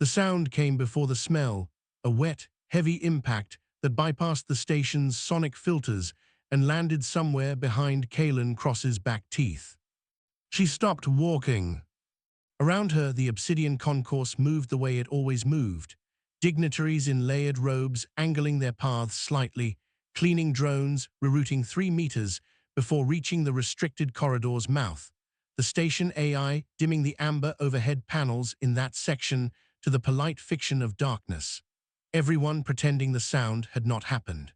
The sound came before the smell, a wet, heavy impact that bypassed the station's sonic filters and landed somewhere behind Kaelin Cross's back teeth. She stopped walking. Around her, the obsidian concourse moved the way it always moved, dignitaries in layered robes angling their paths slightly, cleaning drones, rerouting 3 meters before reaching the restricted corridor's mouth, the station AI dimming the amber overhead panels in that section to the polite fiction of darkness. Everyone pretending the sound had not happened.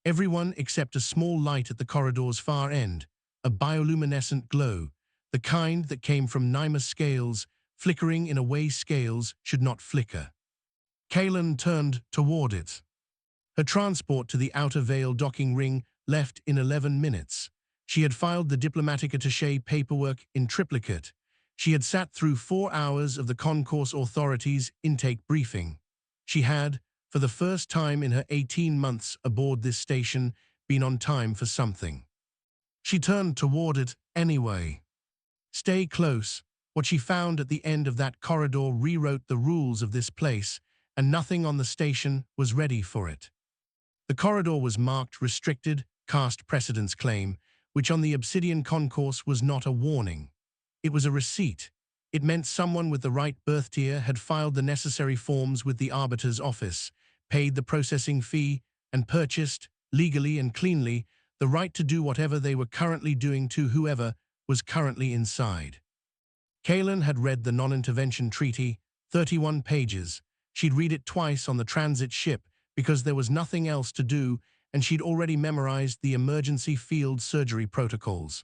Everyone except a small light at the corridor's far end, a bioluminescent glow, the kind that came from Nyma's scales, flickering in a way scales should not flicker. Kaelin turned toward it. Her transport to the outer veil docking ring left in 11 minutes. She had filed the diplomatic attaché paperwork in triplicate. She had sat through 4 hours of the concourse authorities' intake briefing. She had, for the first time in her 18 months aboard this station, been on time for something. She turned toward it anyway. Stay close. What she found at the end of that corridor rewrote the rules of this place, and nothing on the station was ready for it. The corridor was marked restricted, cast precedence claim, which on the obsidian concourse was not a warning. It was a receipt. It meant someone with the right birth tier had filed the necessary forms with the arbiter's office, paid the processing fee, and purchased, legally and cleanly, the right to do whatever they were currently doing to whoever was currently inside. Kaelin had read the non-intervention treaty, 31 pages. She'd read it twice on the transit ship because there was nothing else to do, and she'd already memorized the emergency field surgery protocols.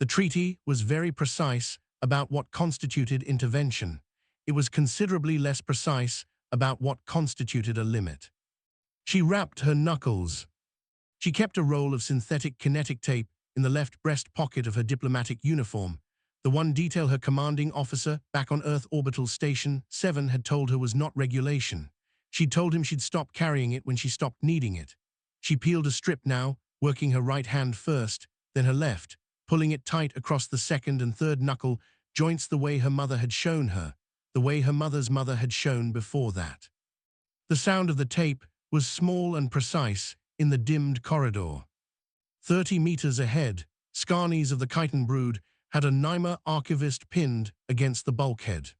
The treaty was very precise about what constituted intervention. It was considerably less precise about what constituted a limit. She rapped her knuckles. She kept a roll of synthetic kinetic tape in the left breast pocket of her diplomatic uniform, the one detail her commanding officer back on Earth Orbital Station 7 had told her was not regulation. She'd told him she'd stop carrying it when she stopped needing it. She peeled a strip now, working her right hand first, then her left, pulling it tight across the second and third knuckle joints the way her mother had shown her, the way her mother's mother had shown before that. The sound of the tape was small and precise in the dimmed corridor. 30 meters ahead, Scarnies of the Chitin brood had a Nyma archivist pinned against the bulkhead.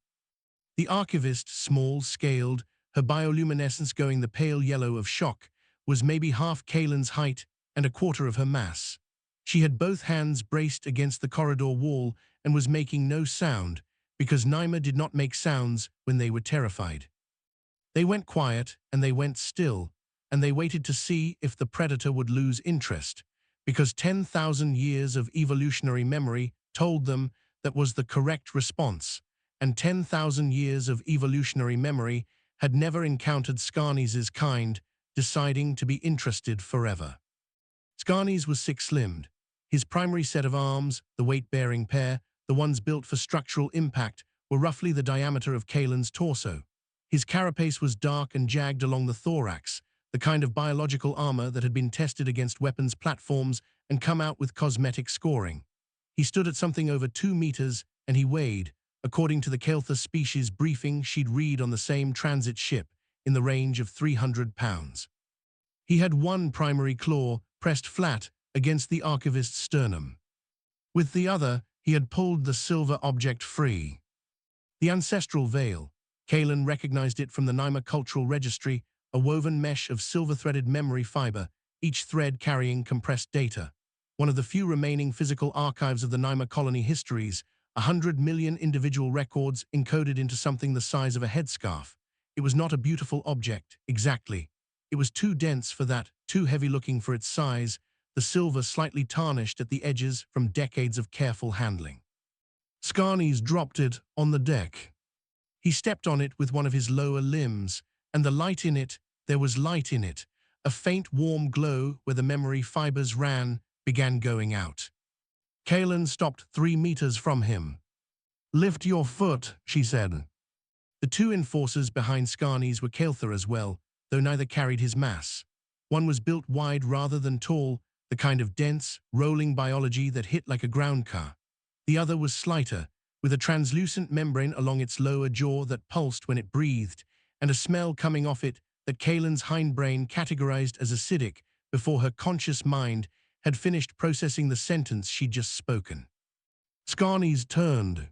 The archivist, small-scaled, her bioluminescence going the pale yellow of shock, was maybe half Kaelin's height and a quarter of her mass. She had both hands braced against the corridor wall and was making no sound, because Nyma did not make sounds when they were terrified. They went quiet, and they went still, and they waited to see if the predator would lose interest, because 10,000 years of evolutionary memory told them that was the correct response, and 10,000 years of evolutionary memory had never encountered Scarnies' kind deciding to be interested forever. Scarnies was six-limbed. His primary set of arms, the weight-bearing pair, the ones built for structural impact, were roughly the diameter of Kaelin's torso. His carapace was dark and jagged along the thorax, the kind of biological armor that had been tested against weapons platforms and come out with cosmetic scoring. He stood at something over 2 meters, and he weighed, according to the Kael'thas species briefing she'd read on the same transit ship, in the range of 300 pounds. He had one primary claw pressed flat against the archivist's sternum. With the other, he had pulled the silver object free. The ancestral veil. Kaelin recognized it from the Nyma Cultural Registry, a woven mesh of silver-threaded memory fiber, each thread carrying compressed data. One of the few remaining physical archives of the Nyma colony histories, 100 million individual records encoded into something the size of a headscarf. It was not a beautiful object, exactly. It was too dense for that, too heavy-looking for its size, the silver slightly tarnished at the edges from decades of careful handling. Scarnies dropped it on the deck. He stepped on it with one of his lower limbs, and the light in it, there was light in it, a faint warm glow where the memory fibers ran, began going out. Kaelin stopped 3 meters from him. "Lift your foot," she said. The two enforcers behind Scarnies were Kael'thas as well, though neither carried his mass. One was built wide rather than tall, the kind of dense, rolling biology that hit like a ground car. The other was slighter, with a translucent membrane along its lower jaw that pulsed when it breathed, and a smell coming off it that Kalen's hindbrain categorized as acidic before her conscious mind had finished processing the sentence she'd just spoken. Scarnes turned.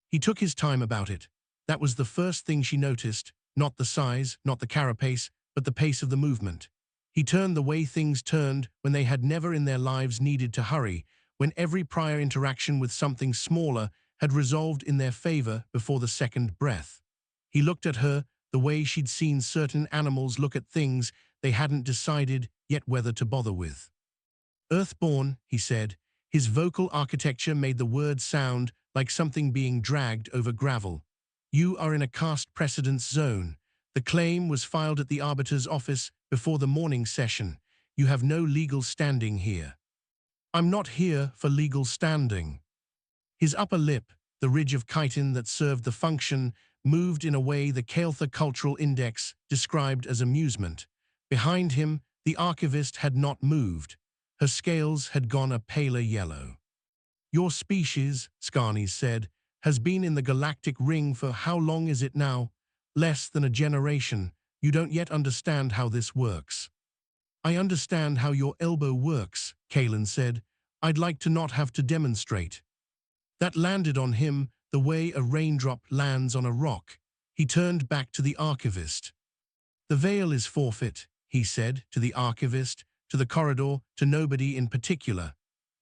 He took his time about it. That was the first thing she noticed, not the size, not the carapace, but the pace of the movement. He turned the way things turned when they had never in their lives needed to hurry, when every prior interaction with something smaller had resolved in their favor before the second breath. He looked at her the way she'd seen certain animals look at things they hadn't decided yet whether to bother with. Earthborn, he said. His vocal architecture made the word sound like something being dragged over gravel. You are in a caste precedence zone. The claim was filed at the arbiter's office before the morning session. You have no legal standing here. I'm not here for legal standing. His upper lip, the ridge of chitin that served the function, moved in a way the Kael'thas Cultural Index described as amusement. Behind him, the archivist had not moved. Her scales had gone a paler yellow. Your species, Scarnes said, has been in the galactic ring for how long is it now? Less than a generation. You don't yet understand how this works. I understand how your elbow works, Kalen said. I'd like to not have to demonstrate. That landed on him the way a raindrop lands on a rock. He turned back to the archivist. The veil is forfeit, he said, to the archivist, to the corridor, to nobody in particular.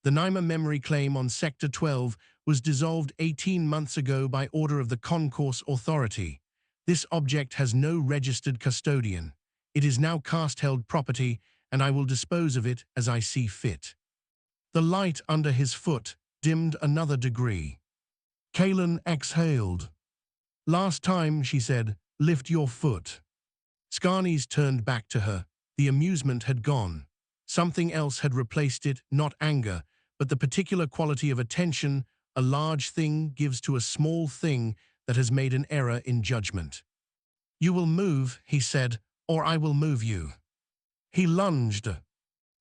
The Naima memory claim on Sector 12 was dissolved 18 months ago by order of the Concourse Authority. This object has no registered custodian. It is now caste-held property, and I will dispose of it as I see fit. The light under his foot dimmed another degree. Kalen exhaled. Last time, she said, lift your foot. Scarnes turned back to her. The amusement had gone. Something else had replaced it, not anger, but the particular quality of attention a large thing gives to a small thing that has made an error in judgment. You will move, he said, or I will move you. He lunged.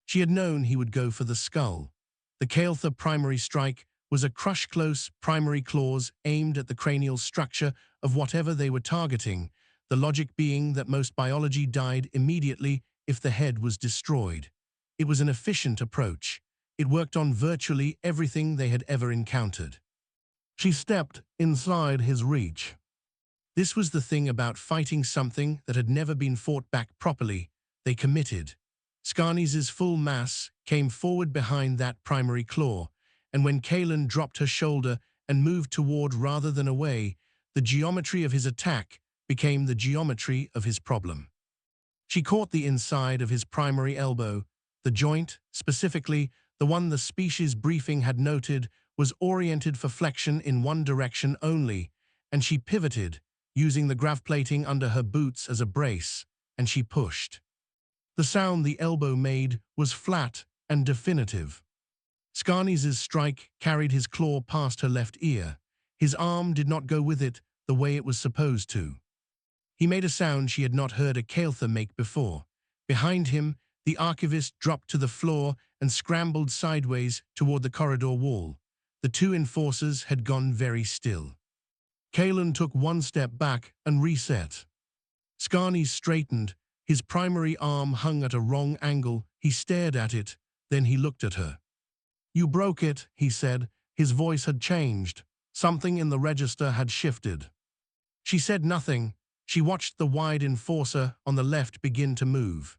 She had known he would go for the skull. The Kael'thas primary strike was a crush-close primary clause aimed at the cranial structure of whatever they were targeting, the logic being that most biology died immediately if the head was destroyed. It was an efficient approach. It worked on virtually everything they had ever encountered. She stepped inside his reach. This was the thing about fighting something that had never been fought back properly. They committed. Scarnes's full mass came forward behind that primary claw, and when Kalen dropped her shoulder and moved toward rather than away, the geometry of his attack became the geometry of his problem. She caught the inside of his primary elbow. The joint, specifically the one the species briefing had noted, was oriented for flexion in one direction only, and she pivoted, using the gravplating under her boots as a brace, and she pushed. The sound the elbow made was flat and definitive. Scarnes's strike carried his claw past her left ear. His arm did not go with it the way it was supposed to. He made a sound she had not heard a Kael'thas make before. Behind him, the archivist dropped to the floor and scrambled sideways toward the corridor wall. The two enforcers had gone very still. Kalen took one step back and reset. Scarnes straightened. His primary arm hung at a wrong angle. He stared at it, then he looked at her. You broke it, he said. His voice had changed. Something in the register had shifted. She said nothing. She watched the wide enforcer on the left begin to move.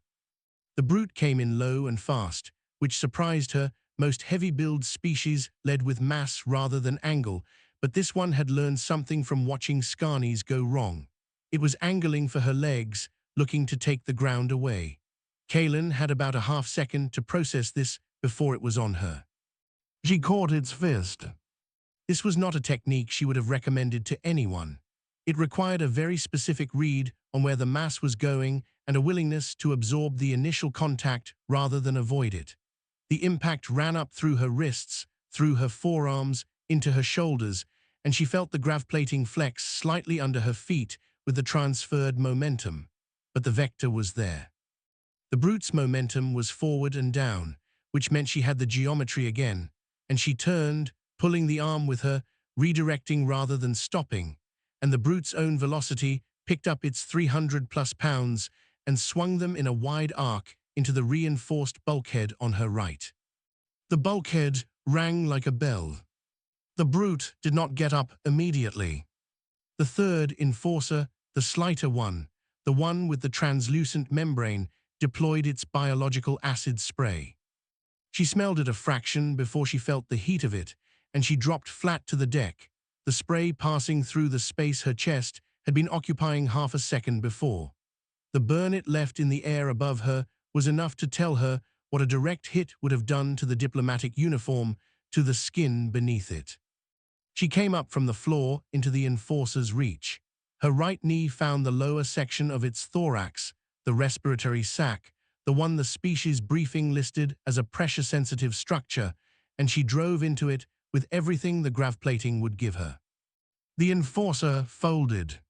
The brute came in low and fast, which surprised her. Most heavy-build species led with mass rather than angle, but this one had learned something from watching Scarnes go wrong. It was angling for her legs, looking to take the ground away. Kalen had about a half-second to process this before it was on her. She caught its fist. This was not a technique she would have recommended to anyone. It required a very specific read on where the mass was going and a willingness to absorb the initial contact rather than avoid it. The impact ran up through her wrists, through her forearms, into her shoulders, and she felt the gravplating flex slightly under her feet with the transferred momentum. But the vector was there. The brute's momentum was forward and down, which meant she had the geometry again, and she turned, pulling the arm with her, redirecting rather than stopping, and the brute's own velocity picked up its 300+ pounds and swung them in a wide arc into the reinforced bulkhead on her right. The bulkhead rang like a bell. The brute did not get up immediately. The third enforcer, the slighter one, the one with the translucent membrane, deployed its biological acid spray. She smelled it a fraction before she felt the heat of it, and she dropped flat to the deck, the spray passing through the space her chest had been occupying half a second before. The burn it left in the air above her was enough to tell her what a direct hit would have done to the diplomatic uniform, to the skin beneath it. She came up from the floor into the enforcer's reach. Her right knee found the lower section of its thorax, the respiratory sac, the one the species briefing listed as a pressure-sensitive structure, and she drove into it with everything the gravplating would give her. The enforcer folded.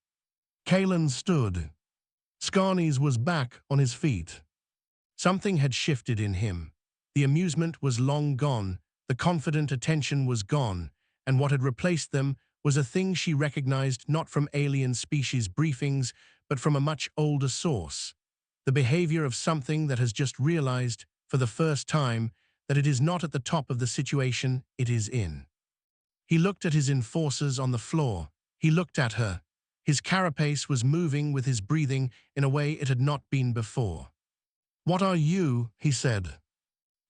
Kalen stood. Scarnes was back on his feet. Something had shifted in him. The amusement was long gone, the confident attention was gone, and what had replaced them was a thing she recognized not from alien species briefings, but from a much older source. The behavior of something that has just realized, for the first time, that it is not at the top of the situation it is in. He looked at his enforcers on the floor. He looked at her. His carapace was moving with his breathing in a way it had not been before. "What are you?" he said.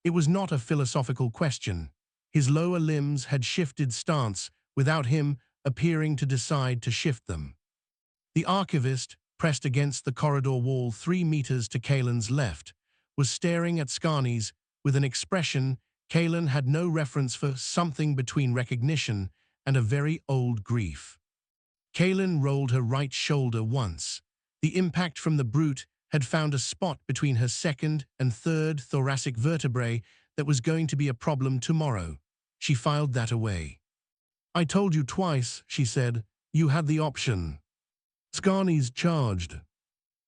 It was not a philosophical question. His lower limbs had shifted stance without him appearing to decide to shift them. The archivist, pressed against the corridor wall 3 meters to Kalen's left, was staring at Scarnes with an expression Kalen had no reference for, something between recognition and a very old grief. Kalen rolled her right shoulder once. The impact from the brute had found a spot between her second and third thoracic vertebrae that was going to be a problem tomorrow. She filed that away. "I told you twice," she said. "You had the option." Scarnes charged.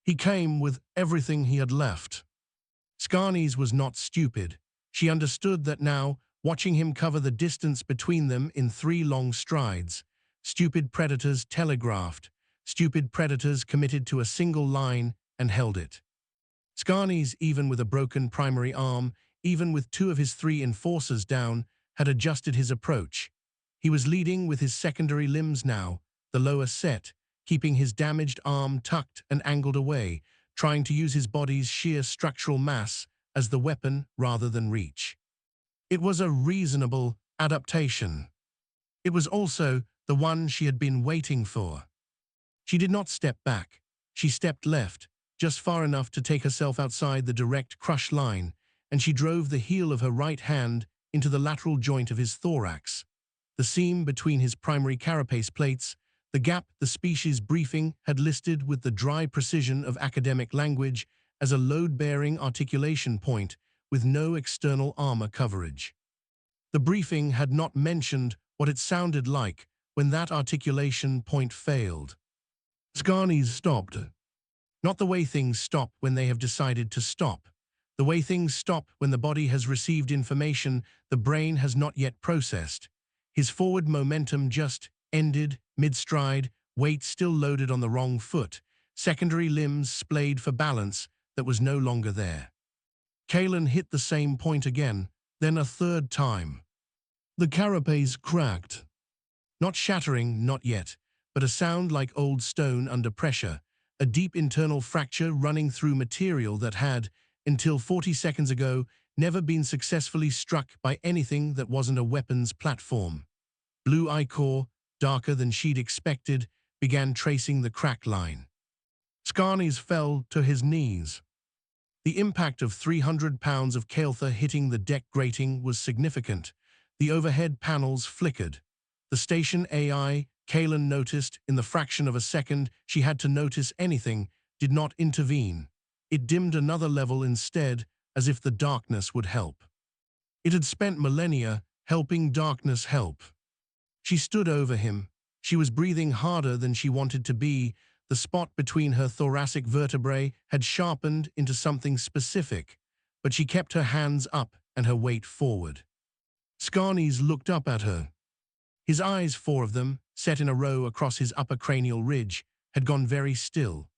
He came with everything he had left. Scarnes was not stupid. She understood that now, watching him cover the distance between them in 3 long strides. Stupid predators telegraphed. Stupid predators committed to a single line and held it. Scarnes, even with a broken primary arm, even with 2 of his 3 enforcers down, had adjusted his approach. He was leading with his secondary limbs now, the lower set, keeping his damaged arm tucked and angled away, trying to use his body's sheer structural mass as the weapon rather than reach. It was a reasonable adaptation. It was also the one she had been waiting for. She did not step back. She stepped left, just far enough to take herself outside the direct crush line, and she drove the heel of her right hand into the lateral joint of his thorax. The seam between his primary carapace plates, the gap the species briefing had listed with the dry precision of academic language as a load-bearing articulation point with no external armor coverage. The briefing had not mentioned what it sounded like when that articulation point failed. Scarnes stopped. Not the way things stop when they have decided to stop. The way things stop when the body has received information the brain has not yet processed. His forward momentum just ended, mid-stride, weight still loaded on the wrong foot, secondary limbs splayed for balance that was no longer there. Kalen hit the same point again, then a third time. The carapace cracked. Not shattering, not yet, but a sound like old stone under pressure, a deep internal fracture running through material that had, until 40 seconds ago, never been successfully struck by anything that wasn't a weapons platform. Blue ichor, darker than she'd expected, began tracing the crack line. Scarnes fell to his knees. The impact of 300 pounds of Kael'thas hitting the deck grating was significant. The overhead panels flickered. The station AI, Kalen noticed in the fraction of a second she had to notice anything, did not intervene. It dimmed another level instead, as if the darkness would help. It had spent millennia helping darkness help. She stood over him. She was breathing harder than she wanted to be. The spot between her thoracic vertebrae had sharpened into something specific, but she kept her hands up and her weight forward. Scarnes looked up at her. His eyes, four of them, set in a row across his upper cranial ridge, had gone very still.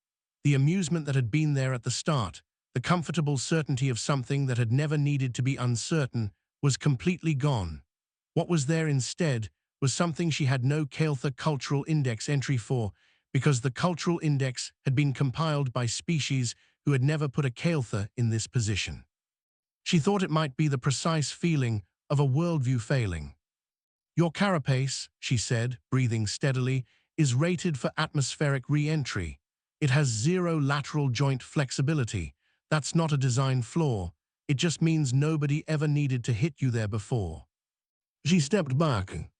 The amusement that had been there at the start, the comfortable certainty of something that had never needed to be uncertain, was completely gone. What was there instead was something she had no Kael'thas cultural index entry for, because the cultural index had been compiled by species who had never put a Kael'thas in this position. She thought it might be the precise feeling of a worldview failing. Your carapace, she said, breathing steadily, is rated for atmospheric re-entry. It has 0 lateral joint flexibility. That's not a design flaw. It just means nobody ever needed to hit you there before. She stepped back.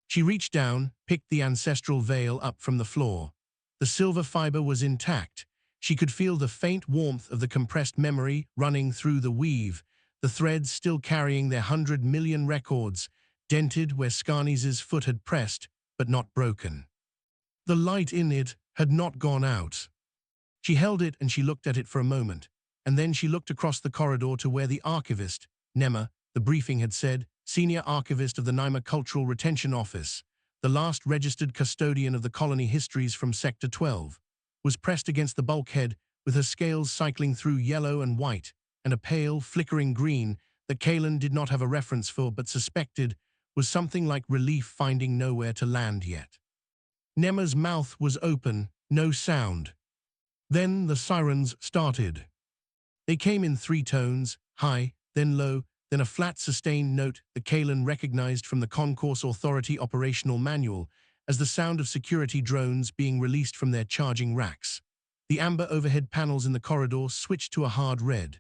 She reached down, picked the ancestral veil up from the floor. The silver fiber was intact. She could feel the faint warmth of the compressed memory running through the weave, the threads still carrying their 100 million records, dented where Skarni's foot had pressed, but not broken. The light in it had not gone out. She held it and she looked at it for a moment, and then she looked across the corridor to where the archivist, Nema, the briefing had said, senior archivist of the Naima Cultural Retention Office, the last registered custodian of the colony histories from Sector 12, was pressed against the bulkhead with her scales cycling through yellow and white and a pale, flickering green that Kaelin did not have a reference for but suspected was something like relief finding nowhere to land yet. Nema's mouth was open, no sound. Then the sirens started. They came in 3 tones, high, then low, then a flat sustained note that Kaelin recognized from the Concourse Authority operational manual as the sound of security drones being released from their charging racks. The amber overhead panels in the corridor switched to a hard red.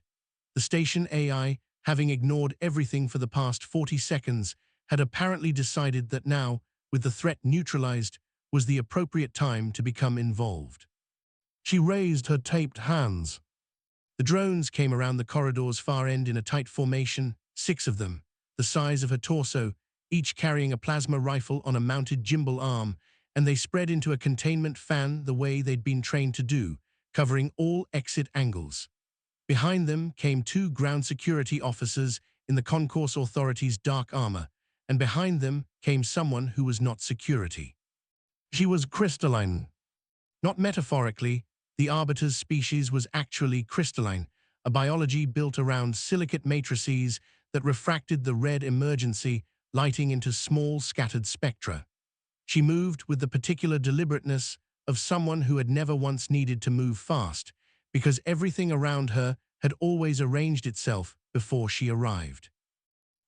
The station AI, having ignored everything for the past 40 seconds, had apparently decided that now, with the threat neutralized, was the appropriate time to become involved. She raised her taped hands. The drones came around the corridor's far end in a tight formation, 6 of them, the size of her torso, each carrying a plasma rifle on a mounted gimbal arm, and they spread into a containment fan the way they'd been trained to do, covering all exit angles. Behind them came 2 ground security officers in the Concourse Authority's dark armor, and behind them came someone who was not security. She was crystalline. Not metaphorically, the Arbiter's species was actually crystalline, a biology built around silicate matrices that refracted the red emergency, lighting into small scattered spectra. She moved with the particular deliberateness of someone who had never once needed to move fast, because everything around her had always arranged itself before she arrived.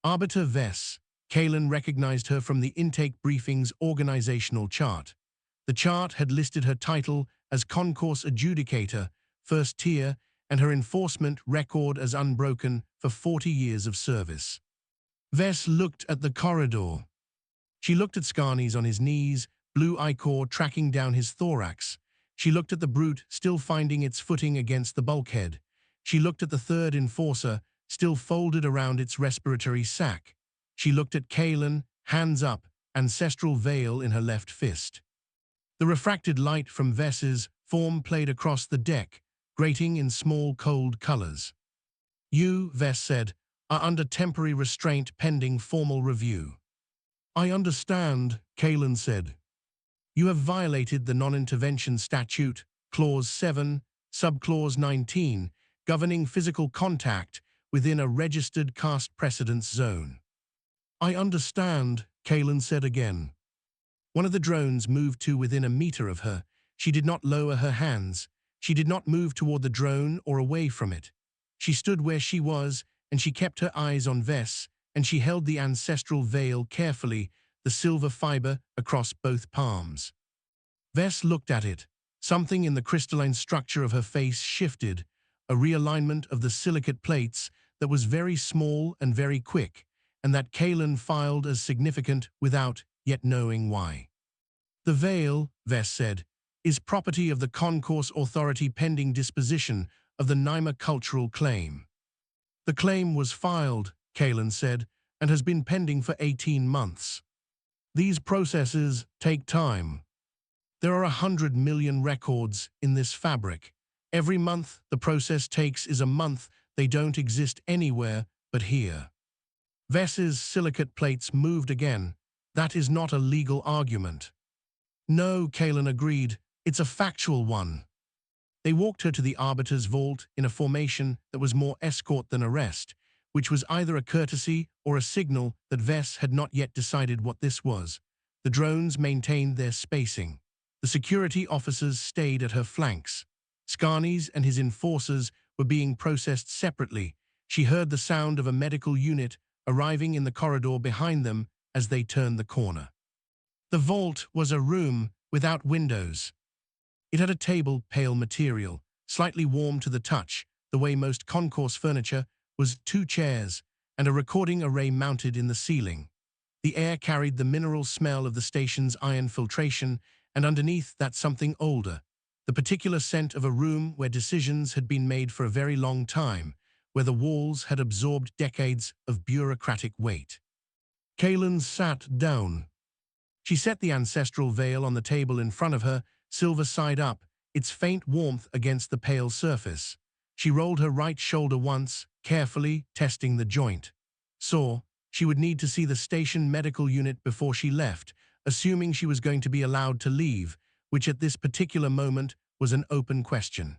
Arbiter Vess. Kaelin recognized her from the intake briefing's organizational chart. The chart had listed her title as Concourse Adjudicator, first tier, and her enforcement record as unbroken for 40 years of service. Vess looked at the corridor. She looked at Skarni's on his knees, blue ichor tracking down his thorax. She looked at the brute still finding its footing against the bulkhead. She looked at the third enforcer, still folded around its respiratory sac. She looked at Kaelin, hands up, ancestral veil in her left fist. The refracted light from Vess's form played across the deck, grating in small cold colors. You, Vess said, are under temporary restraint pending formal review. I understand, Kaelin said. You have violated the non-intervention statute, Clause 7, Subclause 19, governing physical contact within a registered caste precedence zone. I understand, Kaelin said again. One of the drones moved to within a meter of her. She did not lower her hands. She did not move toward the drone or away from it. She stood where she was, and she kept her eyes on Vess, and she held the ancestral veil carefully, the silver fiber across both palms. Vess looked at it. Something in the crystalline structure of her face shifted, a realignment of the silicate plates that was very small and very quick, and that Kaelin filed as significant without yet knowing why. The veil, Vess said, is property of the Concourse Authority pending disposition of the Naima cultural claim. The claim was filed, Kaelin said, and has been pending for 18 months. These processes take time. There are 100 million records in this fabric. Every month the process takes is a month they don't exist anywhere but here. Vess's silicate plates moved again, That is not a legal argument. No, Kalen agreed. It's a factual one. They walked her to the Arbiter's vault in a formation that was more escort than arrest, which was either a courtesy or a signal that Vess had not yet decided what this was. The drones maintained their spacing. The security officers stayed at her flanks. Scarnes and his enforcers were being processed separately. She heard the sound of a medical unit arriving in the corridor behind them as they turned the corner. The vault was a room without windows. It had a table, pale material, slightly warm to the touch, the way most concourse furniture was, 2 chairs, and a recording array mounted in the ceiling. The air carried the mineral smell of the station's iron filtration, and underneath that something older, the particular scent of a room where decisions had been made for a very long time, where the walls had absorbed decades of bureaucratic weight. Kalen sat down. She set the ancestral veil on the table in front of her, silver side up, its faint warmth against the pale surface. She rolled her right shoulder once, carefully testing the joint. Saw she would need to see the station medical unit before she left, assuming she was going to be allowed to leave, which at this particular moment was an open question.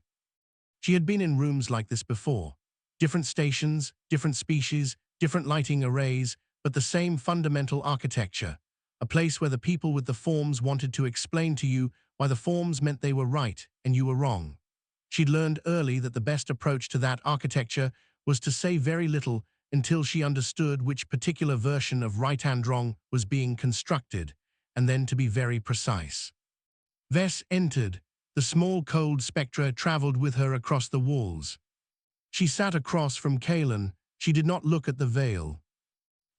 She had been in rooms like this before. Different stations, different species, different lighting arrays, but the same fundamental architecture. A place where the people with the forms wanted to explain to you why the forms meant they were right and you were wrong. She'd learned early that the best approach to that architecture was to say very little until she understood which particular version of right and wrong was being constructed, and then to be very precise. Vess entered. The small cold spectre traveled with her across the walls. She sat across from Kalen. She did not look at the veil.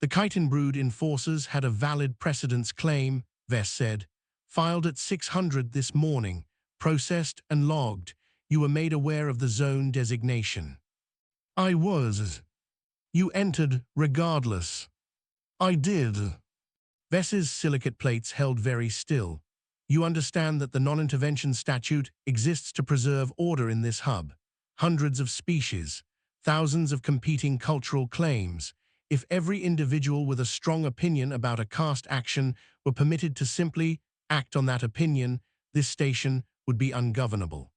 The Chitinbrood enforcers had a valid precedence claim, Vess said, filed at 600 this morning, processed and logged. You were made aware of the zone designation. I was. You entered regardless. I did. Vess's silicate plates held very still. You understand that the non-intervention statute exists to preserve order in this hub. Hundreds of species, thousands of competing cultural claims. If every individual with a strong opinion about a caste action were permitted to simply act on that opinion, this station would be ungovernable.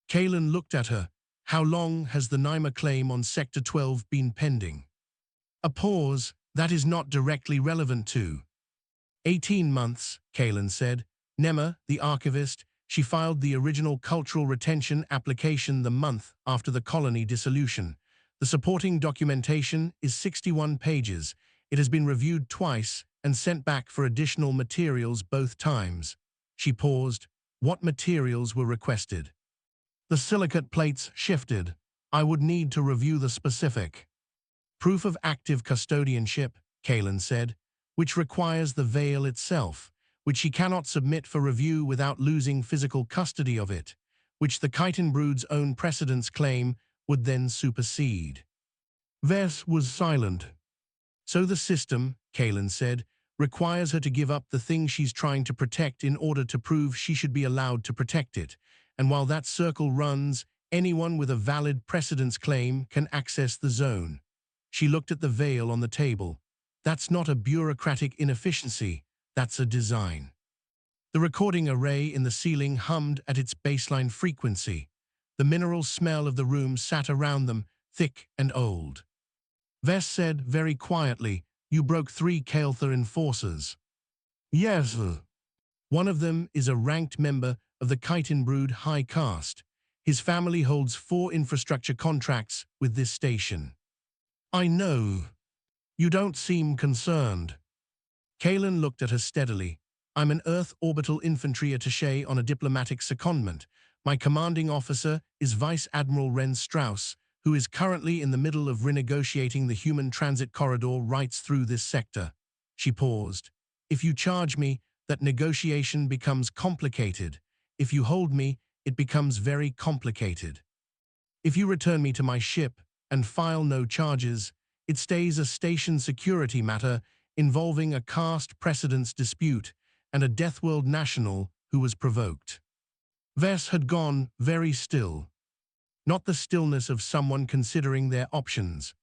Kalen looked at her. How long has the Naima claim on Sector 12 been pending? A pause. That is not directly relevant to. 18 months, Kalen said. Nema, the archivist, she filed the original cultural retention application the month after the colony dissolution. The supporting documentation is 61 pages. It has been reviewed twice and sent back for additional materials both times. She paused. What materials were requested? The silicate plates shifted. I would need to review the specific. Proof of active custodianship, Kalen said, which requires the veil itself, which she cannot submit for review without losing physical custody of it, which the Chitinbrood's own precedence claim would then supersede. Vess was silent. So the system, Kalen said, requires her to give up the thing she's trying to protect in order to prove she should be allowed to protect it. And while that circle runs, anyone with a valid precedence claim can access the zone. She looked at the veil on the table. That's not a bureaucratic inefficiency, that's a design. The recording array in the ceiling hummed at its baseline frequency. The mineral smell of the room sat around them, thick and old. Vess said very quietly, you broke 3 Kael'thar enforcers. Yes. One of them is a ranked member of the Chitinbrood High Caste. His family holds 4 infrastructure contracts with this station. I know. You don't seem concerned. Kalen looked at her steadily. I'm an Earth Orbital Infantry attaché on a diplomatic secondment. My commanding officer is Vice Admiral Ren Strauss, who is currently in the middle of renegotiating the human transit corridor rights through this sector. She paused. If you charge me, that negotiation becomes complicated. If you hold me, it becomes very complicated. If you return me to my ship and file no charges, it stays a station security matter involving a caste precedence dispute and a Deathworld national who was provoked. Vess had gone very still. Not the stillness of someone considering their options.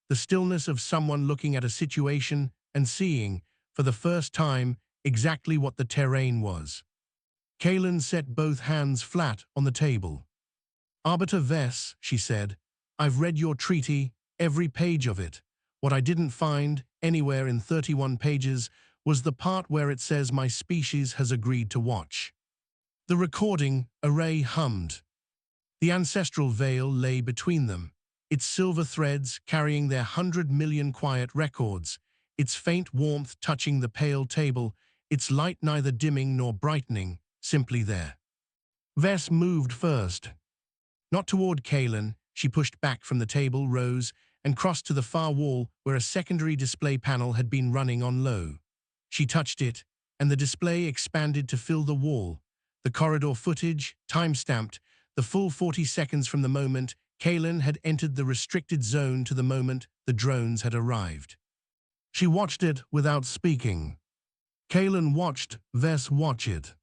The stillness of someone looking at a situation and seeing, for the first time, exactly what the terrain was. Kalen set both hands flat on the table. Arbiter Vess, she said, I've read your treaty, every page of it. What I didn't find, anywhere in 31 pages, was the part where it says my species has agreed to watch. The recording array hummed. The ancestral veil lay between them, its silver threads carrying their 100 million quiet records, its faint warmth touching the pale table, its light neither dimming nor brightening, simply there. Vess moved first. Not toward Kalen, she pushed back from the table, rose, and crossed to the far wall where a secondary display panel had been running on low. She touched it, and the display expanded to fill the wall. The corridor footage, time-stamped, the full 40 seconds from the moment Kalen had entered the restricted zone to the moment the drones had arrived. She watched it without speaking. Kalen watched Vess watch it.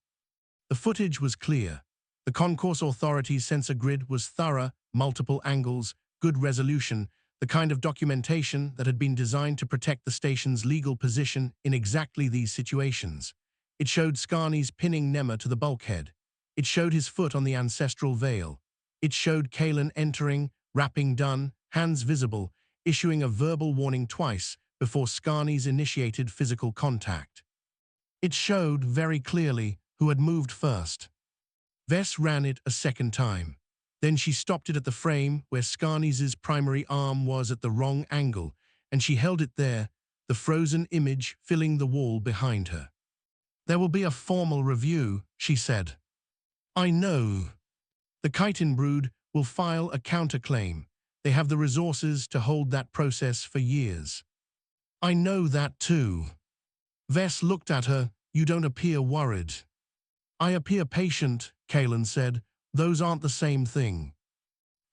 The footage was clear. The concourse authority's sensor grid was thorough, multiple angles, good resolution, the kind of documentation that had been designed to protect the station's legal position in exactly these situations. It showed Scarni's pinning Nema to the bulkhead. It showed his foot on the ancestral veil. It showed Kalen entering, wrapping done, hands visible, issuing a verbal warning twice before Scarni's initiated physical contact. It showed very clearly who had moved first. Vess ran it a second time. Then she stopped it at the frame where Scarni's primary arm was at the wrong angle, and she held it there, the frozen image filling the wall behind her. There will be a formal review, she said. I know. The Chitin brood will file a counterclaim. They have the resources to hold that process for years. I know that too. Vess looked at her. You don't appear worried. I appear patient, Kalen said. Those aren't the same thing.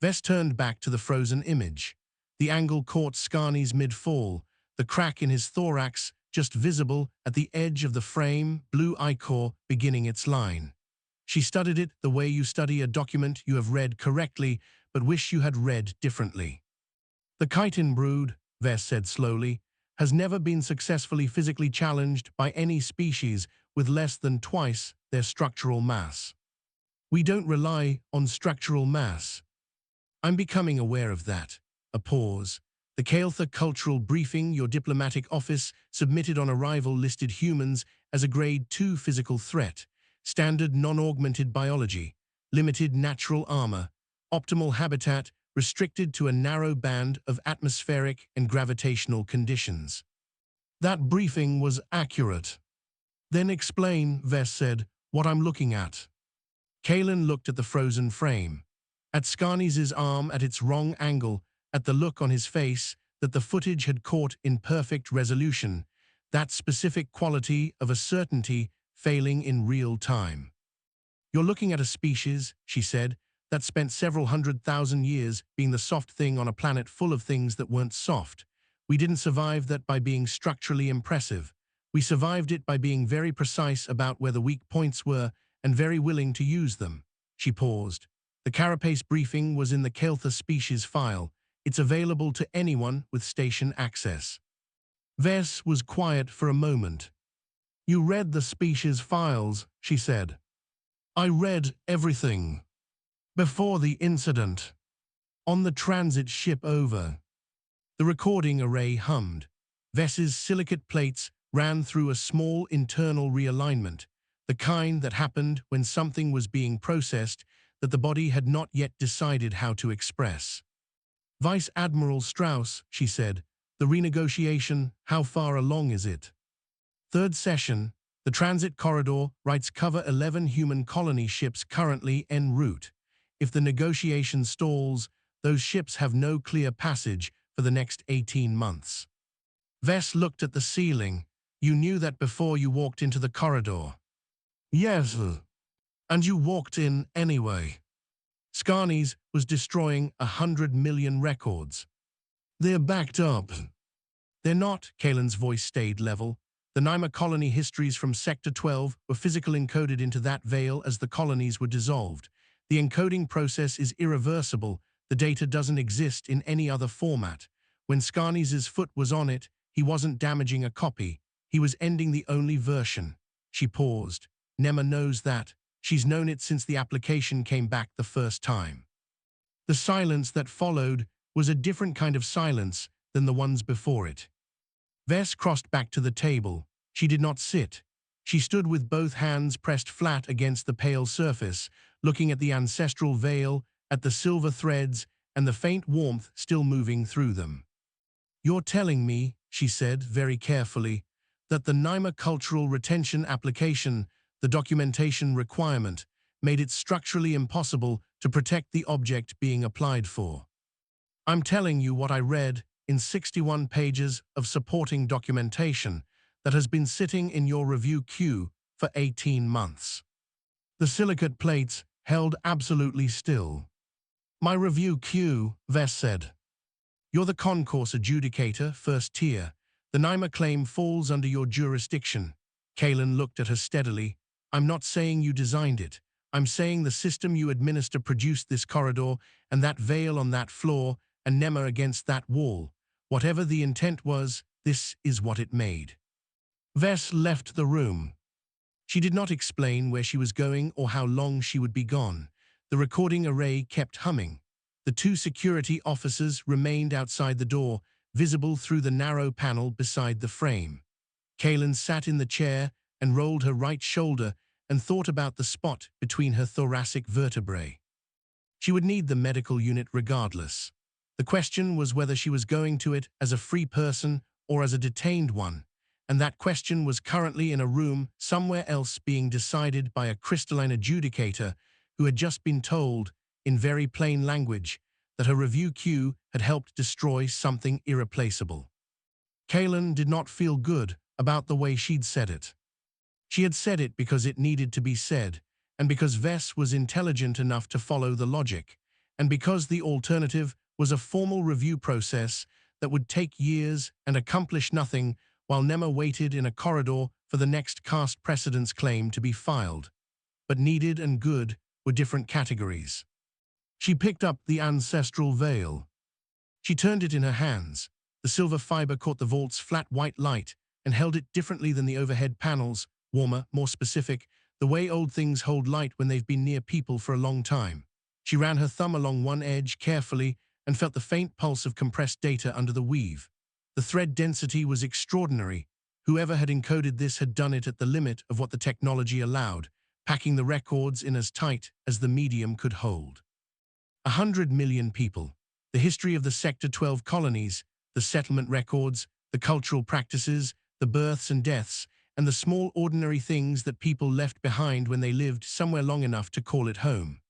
Vess turned back to the frozen image. The angle caught Scarni's mid-fall, the crack in his thorax just visible at the edge of the frame, blue ichor beginning its line. She studied it the way you study a document you have read correctly but wish you had read differently. The chitin brood, Vess said slowly, has never been successfully physically challenged by any species with less than twice their structural mass. We don't rely on structural mass. I'm becoming aware of that. A pause. The Kael'thas Cultural Briefing your diplomatic office submitted on arrival listed humans as a Grade 2 physical threat, standard non-augmented biology, limited natural armor, optimal habitat restricted to a narrow band of atmospheric and gravitational conditions. That briefing was accurate. Then explain, Vess said, what I'm looking at. Kalen looked at the frozen frame, at Scarni's arm at its wrong angle, at the look on his face that the footage had caught in perfect resolution, that specific quality of a certainty failing in real time. You're looking at a species, she said, that spent several 100,000 years being the soft thing on a planet full of things that weren't soft. We didn't survive that by being structurally impressive. We survived it by being very precise about where the weak points were and very willing to use them. She paused. The carapace briefing was in the Kael'thas species file. It's available to anyone with station access. Vess was quiet for a moment. You read the species files, she said. I read everything. Before the incident. On the transit ship over. The recording array hummed. Vess's silicate plates ran through a small internal realignment, the kind that happened when something was being processed that the body had not yet decided how to express. Vice Admiral Strauss, she said, the renegotiation, how far along is it? Third session, the transit corridor writes cover 11 human colony ships currently en route. If the negotiation stalls, those ships have no clear passage for the next 18 months. Vess looked at the ceiling. You knew that before you walked into the corridor. Yes, and you walked in anyway. Scarni's was destroying 100 million records. They're backed up. They're not, Kalen's voice stayed level. The Naima colony histories from Sector 12 were physically encoded into that veil as the colonies were dissolved. The encoding process is irreversible. The data doesn't exist in any other format. When Scarni's foot was on it, he wasn't damaging a copy. He was ending the only version. She paused. Nema knows that. She's known it since the application came back the first time. The silence that followed was a different kind of silence than the ones before it. Vess crossed back to the table. She did not sit. She stood with both hands pressed flat against the pale surface, looking at the ancestral veil, at the silver threads, and the faint warmth still moving through them. "You're telling me," she said very carefully, "that the NIMA cultural retention application, the documentation requirement, made it structurally impossible to protect the object being applied for." "I'm telling you what I read in 61 pages of supporting documentation that has been sitting in your review queue for 18 months. The silicate plates held absolutely still. "My review queue," Vess said. "You're the concourse adjudicator, first tier. The NIMA claim falls under your jurisdiction." Kalen looked at her steadily. "I'm not saying you designed it. I'm saying the system you administer produced this corridor and that veil on that floor and Nema against that wall. Whatever the intent was, this is what it made." Vess left the room. She did not explain where she was going or how long she would be gone. The recording array kept humming. The two security officers remained outside the door, visible through the narrow panel beside the frame. Kalen sat in the chair and rolled her right shoulder and thought about the spot between her thoracic vertebrae. She would need the medical unit regardless. The question was whether she was going to it as a free person or as a detained one, and that question was currently in a room somewhere else being decided by a crystalline adjudicator who had just been told, in very plain language, that her review queue had helped destroy something irreplaceable. Kalen did not feel good about the way she'd said it. She had said it because it needed to be said, and because Vess was intelligent enough to follow the logic, and because the alternative was a formal review process that would take years and accomplish nothing while Nema waited in a corridor for the next caste precedence claim to be filed. But needed and good were different categories. She picked up the ancestral veil. She turned it in her hands. The silver fiber caught the vault's flat white light and held it differently than the overhead panels, warmer, more specific, the way old things hold light when they've been near people for a long time. She ran her thumb along one edge carefully and felt the faint pulse of compressed data under the weave. The thread density was extraordinary. Whoever had encoded this had done it at the limit of what the technology allowed, packing the records in as tight as the medium could hold. 100 million people. The history of the Sector 12 colonies, the settlement records, the cultural practices, the births and deaths, and the small ordinary things that people left behind when they lived somewhere long enough to call it home.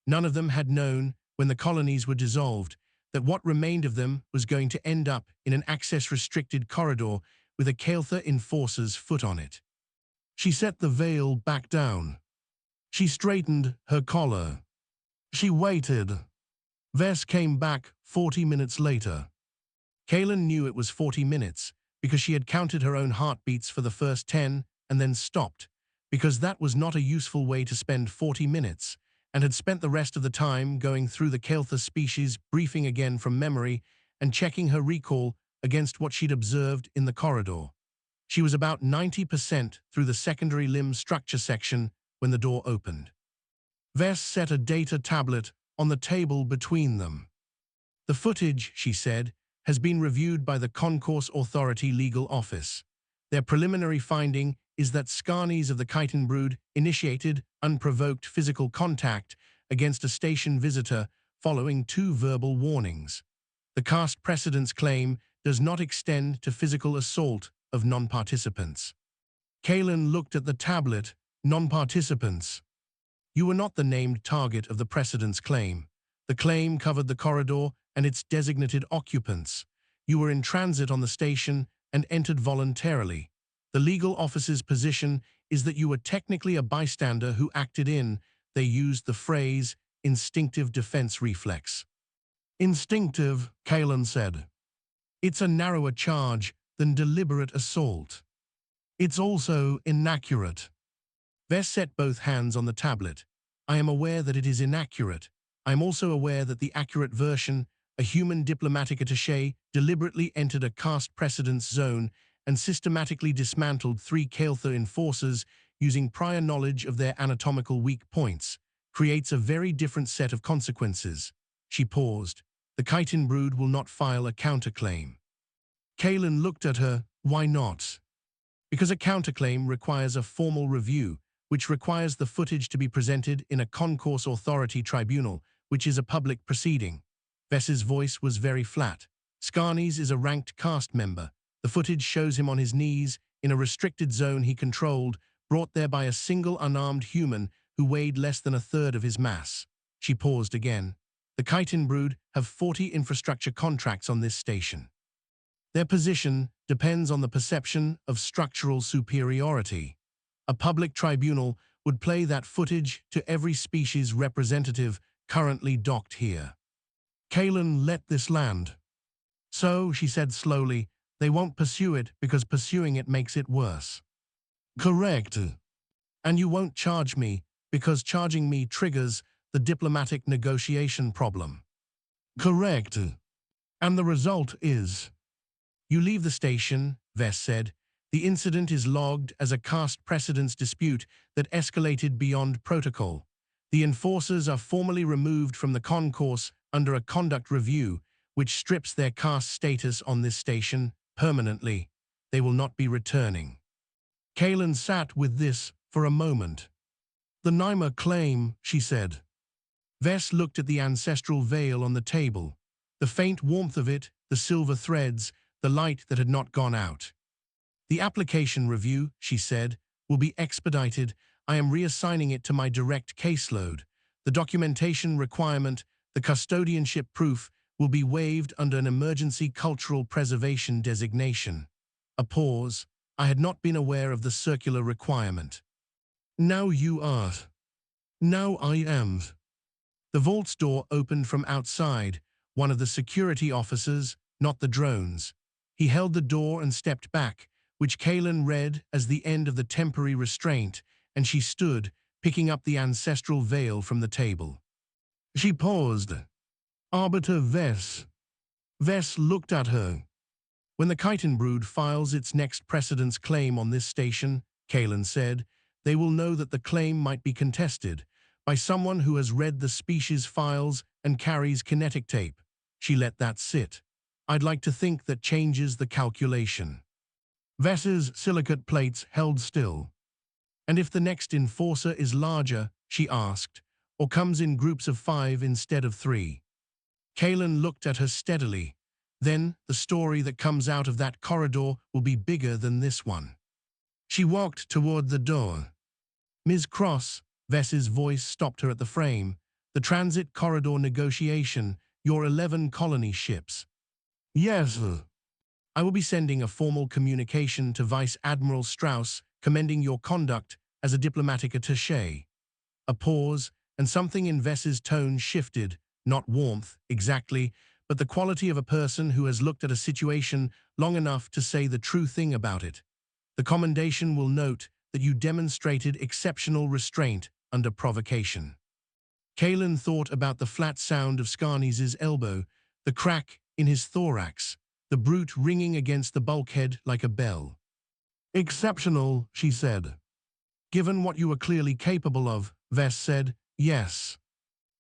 None of them had known, when the colonies were dissolved, that what remained of them was going to end up in an access-restricted corridor with a Kael'thas enforcer's foot on it. She set the veil back down. She straightened her collar. She waited. Vess came back 40 minutes later. Kalen knew it was 40 minutes because she had counted her own heartbeats for the first 10 and then stopped, because that was not a useful way to spend 40 minutes, and had spent the rest of the time going through the Kael'thas species, briefing again from memory, and checking her recall against what she'd observed in the corridor. She was about 90% through the secondary limb structure section when the door opened. Vess set a data tablet on the table between them. "The footage," she said, "has been reviewed by the Concourse Authority Legal Office. Their preliminary finding is that Skarnies of the Chitin Brood initiated unprovoked physical contact against a station visitor following 2 verbal warnings. The caste precedence claim does not extend to physical assault of non-participants." Kalen looked at the tablet. "Non-participants. You were not the named target of the precedence claim. The claim covered the corridor and its designated occupants. You were in transit on the station and entered voluntarily. The legal officer's position is that you were technically a bystander who acted in," they used the phrase, "instinctive defense reflex." "Instinctive," Kalen said. "It's a narrower charge than deliberate assault. It's also inaccurate." Vess set both hands on the tablet. "I am aware that it is inaccurate. I am also aware that the accurate version, a human diplomatic attaché, deliberately entered a caste precedence zone and systematically dismantled 3 Kael'thar enforcers using prior knowledge of their anatomical weak points, creates a very different set of consequences. She paused. The Chitin brood will not file a counterclaim. Kaelin looked at her. Why not? Because a counterclaim requires a formal review, which requires the footage to be presented in a concourse authority tribunal, which is a public proceeding. Vess's voice was very flat. Skarnes is a ranked caste member. The footage shows him on his knees, in a restricted zone he controlled, brought there by a single unarmed human who weighed less than a third of his mass. She paused again. The Chitin brood have 40 infrastructure contracts on this station. Their position depends on the perception of structural superiority. A public tribunal would play that footage to every species representative currently docked here. Kaelin let this land. So, she said slowly, they won't pursue it because pursuing it makes it worse. Correct. And you won't charge me because charging me triggers the diplomatic negotiation problem. Correct. And the result is... You leave the station, Vess said. The incident is logged as a caste precedence dispute that escalated beyond protocol. The enforcers are formally removed from the concourse under a conduct review, which strips their caste status on this station permanently. They will not be returning. Kaelin sat with this for a moment. The Naima claim, she said. Vess looked at the ancestral veil on the table. The faint warmth of it, the silver threads, the light that had not gone out. The application review, she said, will be expedited. I am reassigning it to my direct caseload. The documentation requirement, the custodianship proof, will be waived under an emergency cultural preservation designation. A pause. I had not been aware of the circular requirement. Now you are. Now I am. The vault's door opened from outside, one of the security officers, not the drones. He held the door and stepped back, which Kaelin read as the end of the temporary restraint, and she stood, picking up the ancestral veil from the table. She paused. Arbiter Vess. Vess looked at her. When the Chitin brood files its next precedence claim on this station, Kaelin said, they will know that the claim might be contested by someone who has read the species files and carries kinetic tape. She let that sit. I'd like to think that changes the calculation. Vess's silicate plates held still. And if the next enforcer is larger, she asked, or comes in groups of 5 instead of 3. Kaelin looked at her steadily. Then the story that comes out of that corridor will be bigger than this one. She walked toward the door. Ms. Cross, Vess's voice stopped her at the frame. The transit corridor negotiation, your 11 colony ships. Yes. I will be sending a formal communication to Vice Admiral Strauss commending your conduct as a diplomatic attaché. A pause, and something in Vess's tone shifted, not warmth, exactly, but the quality of a person who has looked at a situation long enough to say the true thing about it. The commendation will note that you demonstrated exceptional restraint under provocation. Kaelin thought about the flat sound of Skarnes' elbow, the crack in his thorax, the brute ringing against the bulkhead like a bell. Exceptional, she said. Given what you were clearly capable of, Vess said, yes.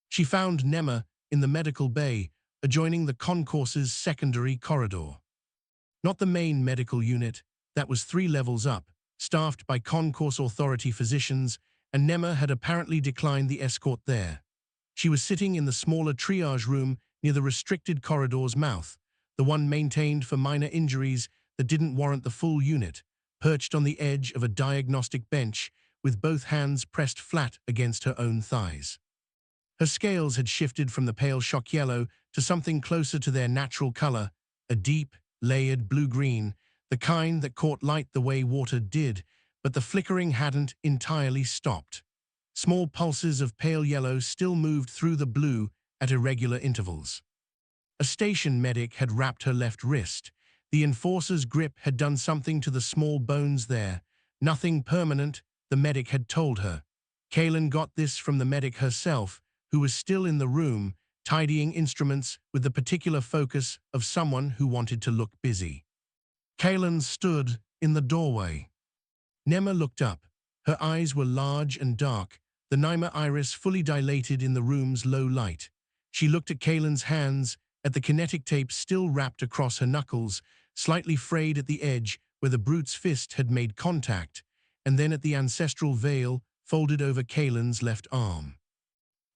She found Nema in the medical bay, adjoining the concourse's secondary corridor. Not the main medical unit, that was 3 levels up, staffed by concourse authority physicians, and Nema had apparently declined the escort there. She was sitting in the smaller triage room near the restricted corridor's mouth, the one maintained for minor injuries that didn't warrant the full unit, perched on the edge of a diagnostic bench with both hands pressed flat against her own thighs. Her scales had shifted from the pale shock yellow to something closer to their natural color, a deep, layered blue-green, the kind that caught light the way water did, but the flickering hadn't entirely stopped. Small pulses of pale yellow still moved through the blue at irregular intervals. A station medic had wrapped her left wrist. The enforcer's grip had done something to the small bones there. Nothing permanent, the medic had told her. Kaelin got this from the medic herself, who was still in the room, tidying instruments with the particular focus of someone who wanted to look busy. Kaelin stood in the doorway. Nema looked up. Her eyes were large and dark, the Naima iris fully dilated in the room's low light. She looked at Kaelin's hands, at the kinetic tape still wrapped across her knuckles, slightly frayed at the edge where the brute's fist had made contact, and then at the ancestral veil folded over Kaelin's left arm.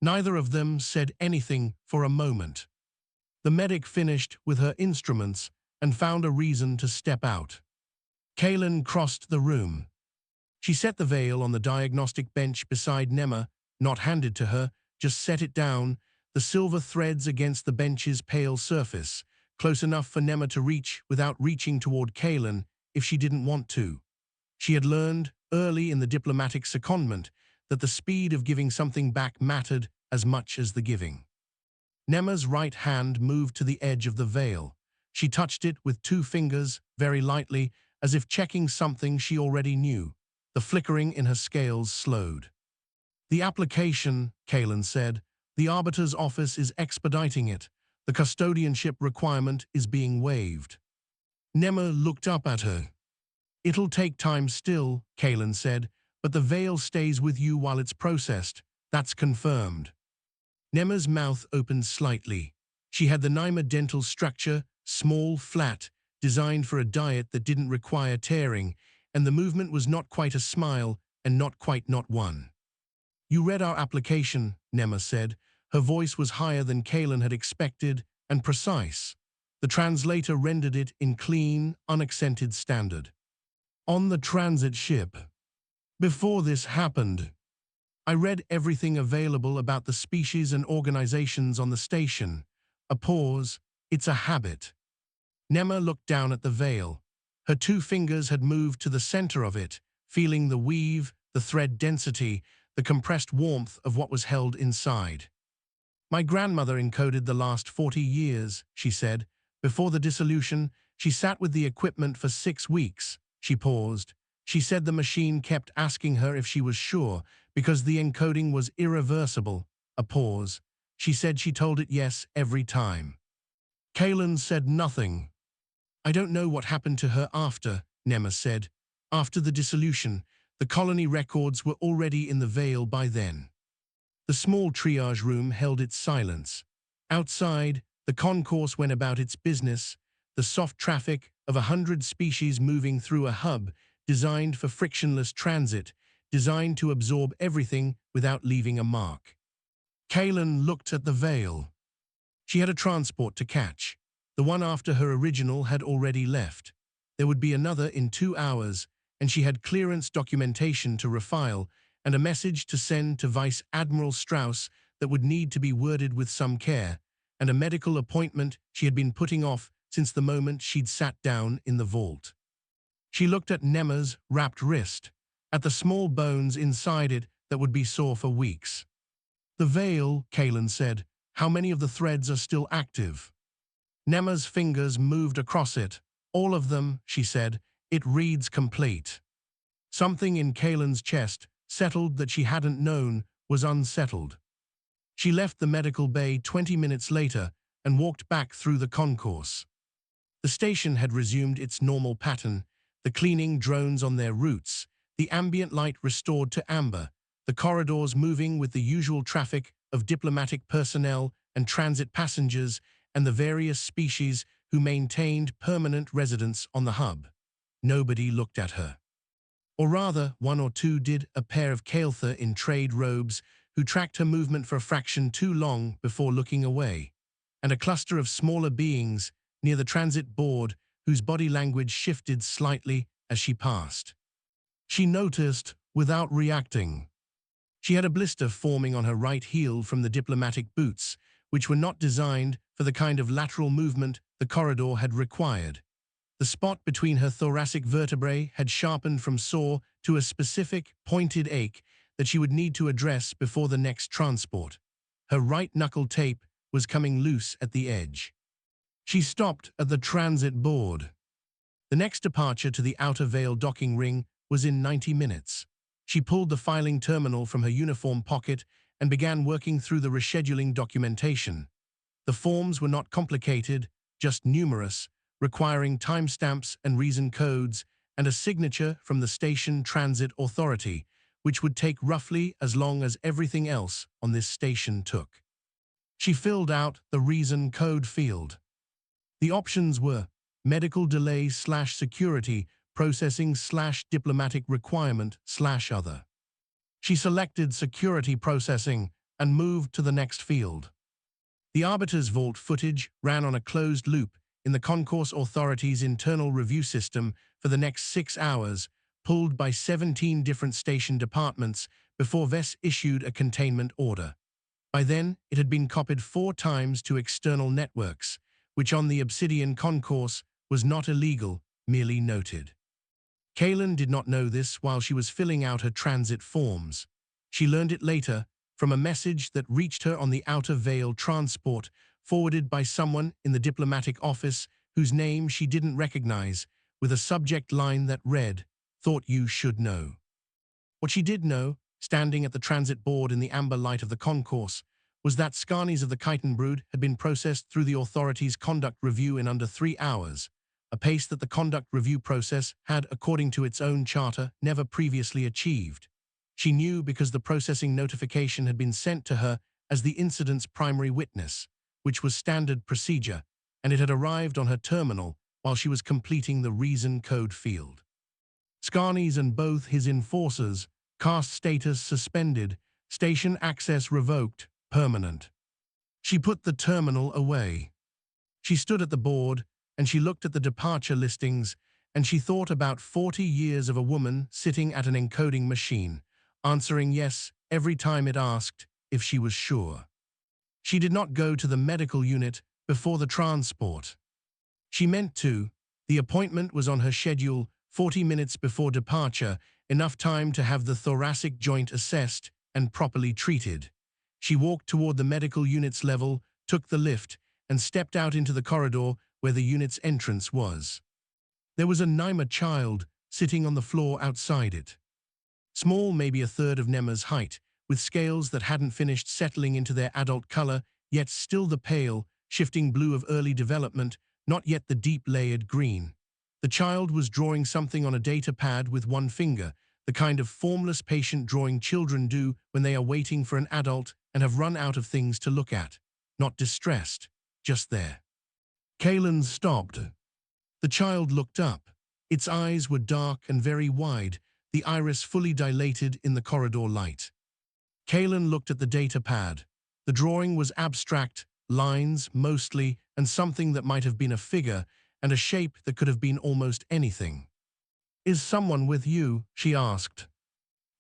Neither of them said anything for a moment. The medic finished with her instruments and found a reason to step out. Kaelin crossed the room. She set the veil on the diagnostic bench beside Nema, not handed to her, just set it down, the silver threads against the bench's pale surface, close enough for Nema to reach without reaching toward Kaelin if she didn't want to. She had learned, early in the diplomatic secondment, that the speed of giving something back mattered as much as the giving. Nema's right hand moved to the edge of the veil. She touched it with 2 fingers, very lightly, as if checking something she already knew. The flickering in her scales slowed. "The application," Kaelin said. "The Arbiter's office is expediting it. The custodianship requirement is being waived." Nema looked up at her. "It'll take time still," Kaelin said, "but the veil stays with you while it's processed. That's confirmed." Nema's mouth opened slightly. She had the Naima dental structure, small, flat, designed for a diet that didn't require tearing, and the movement was not quite a smile and not quite not one. "You read our application," Nema said. Her voice was higher than Kaelin had expected and precise. The translator rendered it in clean, unaccented standard. "On the transit ship. Before this happened, I read everything available about the species and organizations on the station." A pause. "It's a habit." Nema looked down at the veil. Her 2 fingers had moved to the center of it, feeling the weave, the thread density, the compressed warmth of what was held inside. "My grandmother encoded the last 40 years, she said. Before the dissolution, she sat with the equipment for 6 weeks. She paused. She said the machine kept asking her if she was sure, because the encoding was irreversible. A pause. She said she told it yes every time. Kaelin said nothing. "I don't know what happened to her after," Nema said. "After the dissolution, the colony records were already in the veil by then." The small triage room held its silence. Outside, the concourse went about its business, the soft traffic of 100 species moving through a hub designed for frictionless transit, designed to absorb everything without leaving a mark. Kaelin looked at the veil. She had a transport to catch. The one after her original had already left. There would be another in 2 hours, and she had clearance documentation to refile and a message to send to Vice Admiral Strauss that would need to be worded with some care, and a medical appointment she had been putting off since the moment she'd sat down in the vault. She looked at Nema's wrapped wrist, at the small bones inside it that would be sore for weeks. "The veil," Kaelin said. "How many of the threads are still active?" Nema's fingers moved across it. "All of them," she said. "It reads complete." Something in Kaelin's chest, settled that she hadn't known, was unsettled. She left the medical bay 20 minutes later and walked back through the concourse. The station had resumed its normal pattern, the cleaning drones on their routes, the ambient light restored to amber, the corridors moving with the usual traffic of diplomatic personnel and transit passengers and the various species who maintained permanent residence on the hub. Nobody looked at her. Or rather, 1 or 2 did, a pair of Kael'tha in trade robes who tracked her movement for a fraction too long before looking away, and a cluster of smaller beings near the transit board whose body language shifted slightly as she passed. She noticed without reacting. She had a blister forming on her right heel from the diplomatic boots, which were not designed for the kind of lateral movement the corridor had required. The spot between her thoracic vertebrae had sharpened from sore to a specific, pointed ache that she would need to address before the next transport. Her right knuckle tape was coming loose at the edge. She stopped at the transit board. The next departure to the outer veil docking ring was in 90 minutes. She pulled the filing terminal from her uniform pocket and began working through the rescheduling documentation. The forms were not complicated, just numerous, requiring timestamps and reason codes and a signature from the station transit authority, which would take roughly as long as everything else on this station took. She filled out the reason code field. The options were medical delay/security, processing/diplomatic requirement/other. She selected security processing and moved to the next field. The Arbiter's Vault footage ran on a closed loop in the Concourse Authority's internal review system for the next 6 hours, pulled by 17 different station departments before VES issued a containment order. By then, it had been copied 4 times to external networks, which on the Obsidian Concourse was not illegal, merely noted. Kaylin did not know this while she was filling out her transit forms. She learned it later from a message that reached her on the Outer Veil transport, forwarded by someone in the diplomatic office whose name she didn't recognize, with a subject line that read, "Thought you should know." What she did know, standing at the transit board in the amber light of the concourse, was that scarnies of the Chitinbrood had been processed through the authority's conduct review in under 3 hours, a pace that the conduct review process had, according to its own charter, never previously achieved. She knew because the processing notification had been sent to her as the incident's primary witness, which was standard procedure, and it had arrived on her terminal while she was completing the reason code field. Scarnies and both his enforcers, caste status suspended, station access revoked, permanent. She put the terminal away. She stood at the board, and she looked at the departure listings, and she thought about 40 years of a woman sitting at an encoding machine, answering yes every time it asked if she was sure. She did not go to the medical unit before the transport. She meant to. The appointment was on her schedule 40 minutes before departure, enough time to have the thoracic joint assessed and properly treated. She walked toward the medical unit's level, took the lift, and stepped out into the corridor where the unit's entrance was. There was a Naima child sitting on the floor outside it. Small, maybe a third of Nema's height, with scales that hadn't finished settling into their adult color, yet still the pale, shifting blue of early development, not yet the deep layered green. The child was drawing something on a data pad with one finger, the kind of formless patient drawing children do when they are waiting for an adult and have run out of things to look at. Not distressed, just there. Kaylin stopped. The child looked up. Its eyes were dark and very wide, the iris fully dilated in the corridor light. Kaylin looked at the data pad. The drawing was abstract, lines mostly, and something that might have been a figure, and a shape that could have been almost anything. "Is someone with you?" she asked.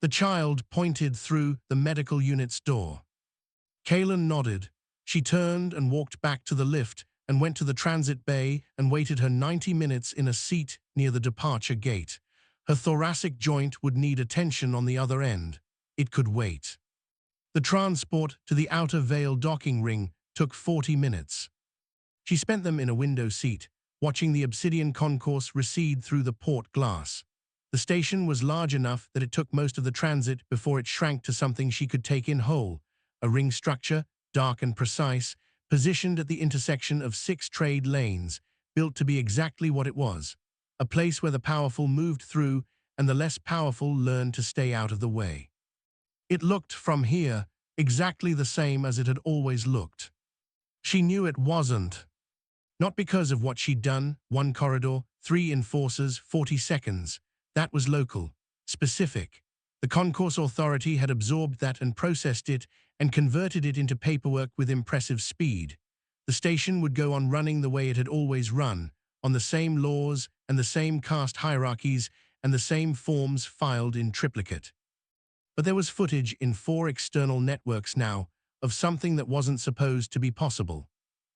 The child pointed through the medical unit's door. Kaylin nodded. She turned and walked back to the lift and went to the transit bay and waited her 90 minutes in a seat near the departure gate. Her thoracic joint would need attention on the other end. It could wait. The transport to the Outer Veil docking ring took 40 minutes. She spent them in a window seat, watching the Obsidian Concourse recede through the port glass. The station was large enough that it took most of the transit before it shrank to something she could take in whole, a ring structure, dark and precise, positioned at the intersection of 6 trade lanes, built to be exactly what it was, a place where the powerful moved through and the less powerful learned to stay out of the way. It looked, from here, exactly the same as it had always looked. She knew it wasn't. Not because of what she'd done, 1 corridor, 3 enforcers, 40 seconds. That was local, specific. The Concourse Authority had absorbed that and processed it and converted it into paperwork with impressive speed. The station would go on running the way it had always run, on the same laws and the same caste hierarchies and the same forms filed in triplicate. But there was footage in 4 external networks now of something that wasn't supposed to be possible,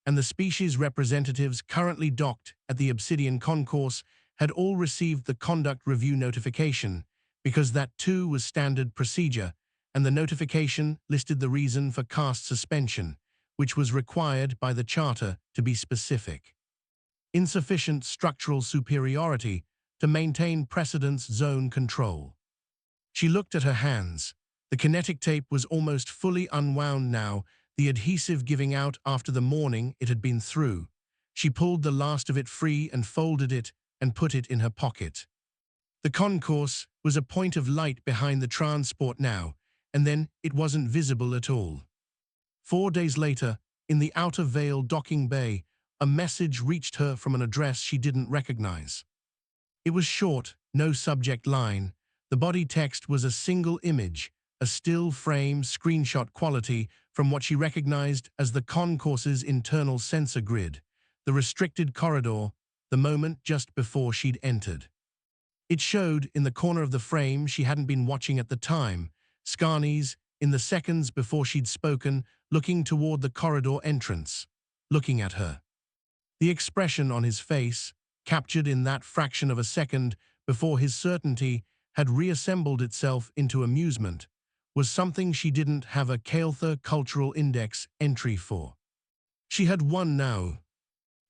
and the species representatives currently docked at the Obsidian Concourse had all received the conduct review notification, because that too was standard procedure, and the notification listed the reason for caste suspension, which was required by the charter to be specific. Insufficient structural superiority to maintain precedence zone control. She looked at her hands. The kinetic tape was almost fully unwound now, the adhesive giving out after the morning it had been through. She pulled the last of it free and folded it and put it in her pocket. The concourse was a point of light behind the transport now, and then it wasn't visible at all. 4 days later, in the outer Vale docking bay, a message reached her from an address she didn't recognize. It was short, no subject line. The body text was a single image, a still frame screenshot quality from what she recognized as the concourse's internal sensor grid, the restricted corridor, the moment just before she'd entered. It showed, in the corner of the frame she hadn't been watching at the time, Scarney's, in the seconds before she'd spoken, looking toward the corridor entrance, looking at her. The expression on his face, captured in that fraction of a second before his certainty had reassembled itself into amusement, was something she didn't have a Kael'thas Cultural Index entry for. She had won now.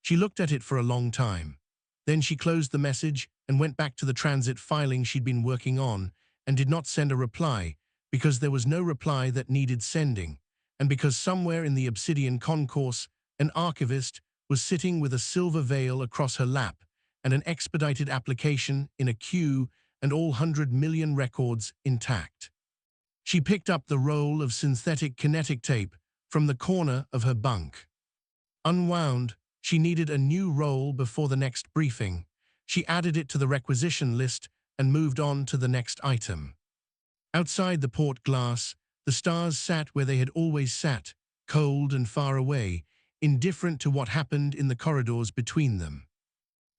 She looked at it for a long time. Then she closed the message and went back to the transit filing she'd been working on and did not send a reply, because there was no reply that needed sending, and because somewhere in the Obsidian concourse, an archivist was sitting with a silver veil across her lap and an expedited application in a queue and all 100 million records intact. She picked up the roll of synthetic kinetic tape from the corner of her bunk. Unwound, she needed a new roll before the next briefing. She added it to the requisition list and moved on to the next item. Outside the port glass, the stars sat where they had always sat, cold and far away, indifferent to what happened in the corridors between them.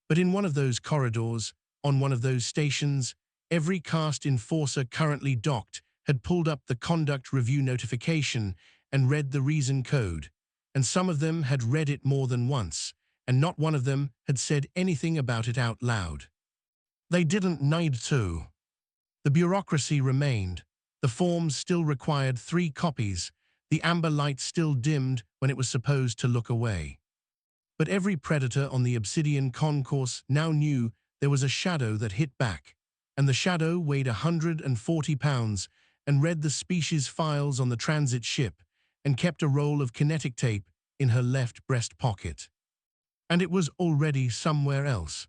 But in one of those corridors, on one of those stations, every cast enforcer currently docked had pulled up the conduct review notification and read the reason code, and some of them had read it more than once, and not one of them had said anything about it out loud. They didn't need to. The bureaucracy remained. The forms still required 3 copies. The amber light still dimmed when it was supposed to look away. But every predator on the Obsidian concourse now knew there was a shadow that hit back, and the shadow weighed 140 pounds and read the species files on the transit ship and kept a roll of kinetic tape in her left breast pocket. And it was already somewhere else.